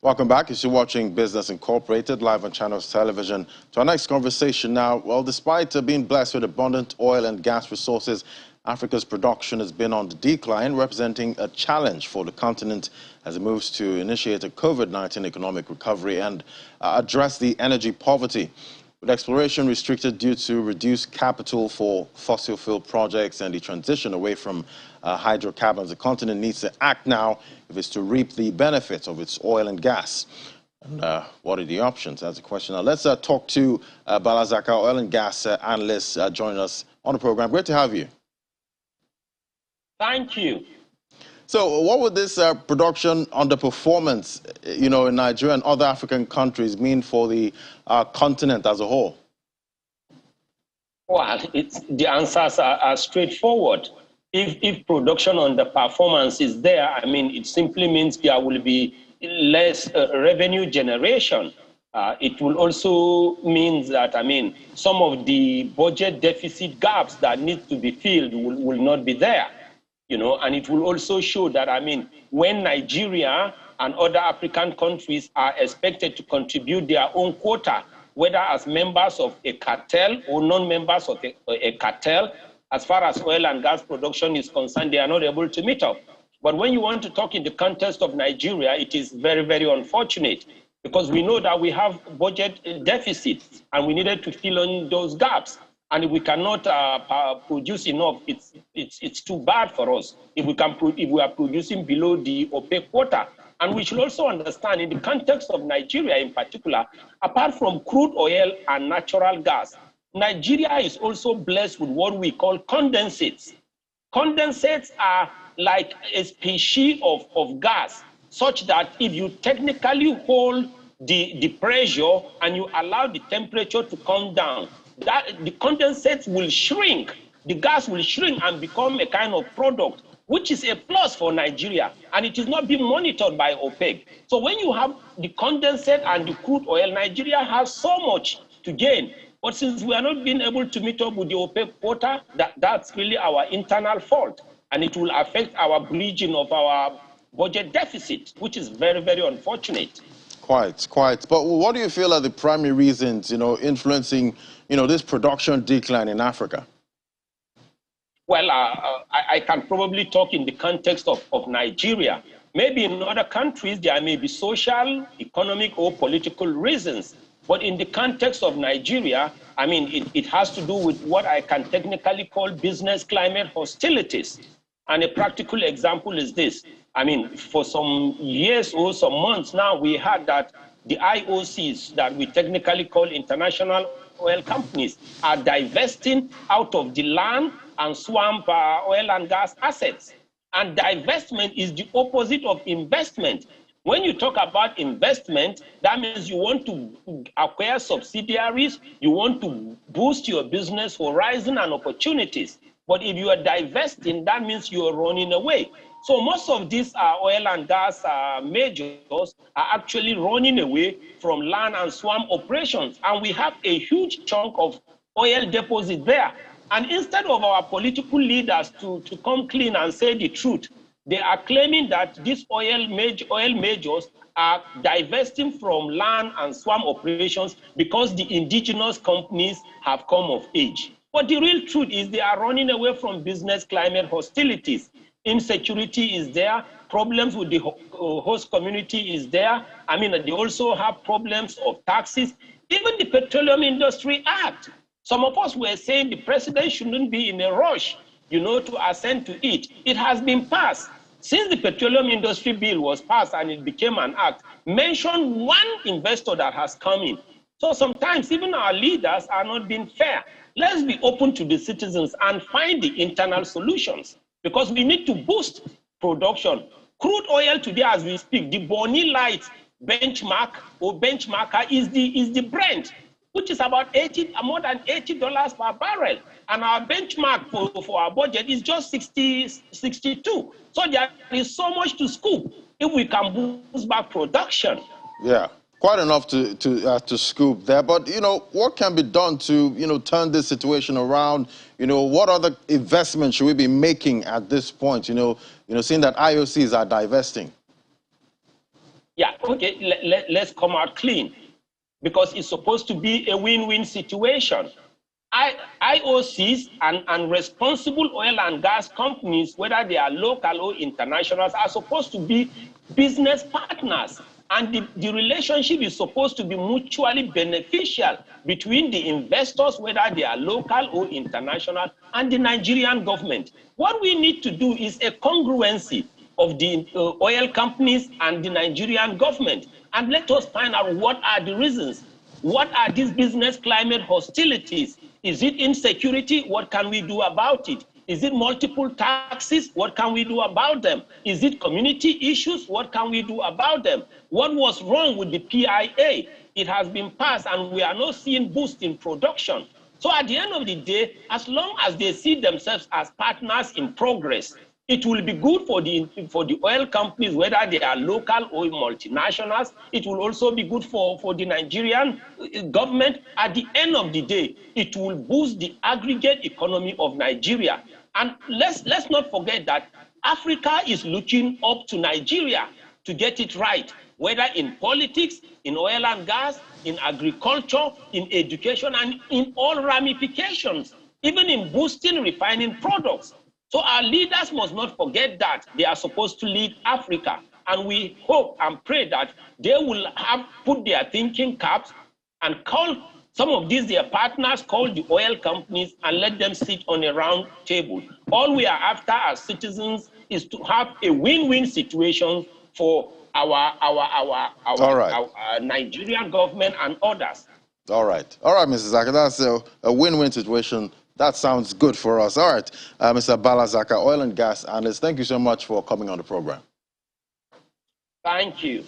Welcome back. You're watching Business Incorporated live on Channels Television. To our next conversation now. Well, despite being blessed with abundant oil and gas resources, Africa's production has been on the decline, representing a challenge for the continent as it moves to initiate a COVID-19 economic recovery and address the energy poverty. With exploration restricted due to reduced capital for fossil fuel projects and the transition away from hydrocarbons, the continent needs to act now if it's to reap the benefits of its oil and gas. And what are the options? That's the question. Now, let's talk to Bala Zakka, oil and gas analyst, joining us on the program. Great to have you. Thank you. So what would this production underperformance, in Nigeria and other African countries mean for the continent as a whole? Well, the answers are straightforward. If production underperformance is there, I mean, it simply means there will be less revenue generation. It will also mean that, I mean, some of the budget deficit gaps that need to be filled will not be there. And it will also show that, I mean, when Nigeria and other African countries are expected to contribute their own quota, whether as members of a cartel or non-members of a cartel, as far as oil and gas production is concerned, they are not able to meet up. But when you want to talk in the context of Nigeria, it is very, very unfortunate because we know that we have budget deficits and we needed to fill in those gaps. And if we cannot produce enough, it's too bad for us. If we are producing below the OPEC quota, and we should also understand, in the context of Nigeria in particular, apart from crude oil and natural gas, Nigeria is also blessed with what we call condensates. Condensates are like a species of gas, such that if you technically hold the pressure and you allow the temperature to come down, the condensates will shrink, the gas will shrink and become a kind of product, which is a plus for Nigeria, and it is not being monitored by OPEC. So when you have the condensate and the crude oil, Nigeria has so much to gain. But since we are not being able to meet up with the OPEC quota, that's really our internal fault, and it will affect our bridging of our budget deficit, which is very, very unfortunate. Quite. But what do you feel are the primary reasons, influencing, this production decline in Africa? Well, I can probably talk in the context of Nigeria. Maybe in other countries, there may be social, economic, or political reasons. But in the context of Nigeria, I mean, it has to do with what I can technically call business climate hostilities. And a practical example is this. I mean, for some years or some months now, we heard that the IOCs that we technically call international oil companies are divesting out of the land and swamp oil and gas assets. And divestment is the opposite of investment. When you talk about investment, that means you want to acquire subsidiaries, you want to boost your business horizon and opportunities. But if you are divesting, that means you are running away. So most of these oil and gas majors are actually running away from land and swamp operations. And we have a huge chunk of oil deposit there. And instead of our political leaders to come clean and say the truth, they are claiming that these oil majors are divesting from land and swamp operations because the indigenous companies have come of age. But the real truth is they are running away from business climate hostilities. Insecurity is there, problems with the host community is there. I mean, they also have problems of taxes. Even the Petroleum Industry Act. Some of us were saying the president shouldn't be in a rush, to assent to it. It has been passed. Since the Petroleum Industry Bill was passed and it became an act, mention one investor that has come in. So sometimes even our leaders are not being fair. Let's be open to the citizens and find the internal solutions, because we need to boost production. Crude oil today, as we speak, the Bonny Light benchmark or benchmarker is the Brent, which is about more than $80 per barrel. And our benchmark for our budget is just 62. So there is so much to scoop if we can boost back production. Yeah, quite enough to scoop there. But, what can be done to, turn this situation around? What other investments should we be making at this point, seeing that IOCs are divesting? Yeah, okay, let's come out clean, because it's supposed to be a win-win situation. IOCs and responsible oil and gas companies, whether they are local or internationals, are supposed to be business partners. And the relationship is supposed to be mutually beneficial between the investors, whether they are local or international, and the Nigerian government. What we need to do is a congruency of the oil companies and the Nigerian government. And let us find out what are the reasons. What are these business climate hostilities? Is it insecurity? What can we do about it? Is it multiple taxes? What can we do about them? Is it community issues? What can we do about them? What was wrong with the PIA? It has been passed and we are not seeing boost in production. So at the end of the day, as long as they see themselves as partners in progress, it will be good for the oil companies, whether they are local or multinationals. It will also be good for the Nigerian government. At the end of the day, it will boost the aggregate economy of Nigeria. And let's not forget that Africa is looking up to Nigeria to get it right, whether in politics, in oil and gas, in agriculture, in education, and in all ramifications, even in boosting refining products. So our leaders must not forget that they are supposed to lead Africa. And we hope and pray that they will have put their thinking caps and call some of these their partners, call the oil companies, and let them sit on a round table. All we are after as citizens is to have a win-win situation for our Nigerian government and others. All right, Mrs. Zaka, that's a win-win situation. That sounds good for us. All right, Mr. Bala Zaka, oil and gas analyst, thank you so much for coming on the program. Thank you.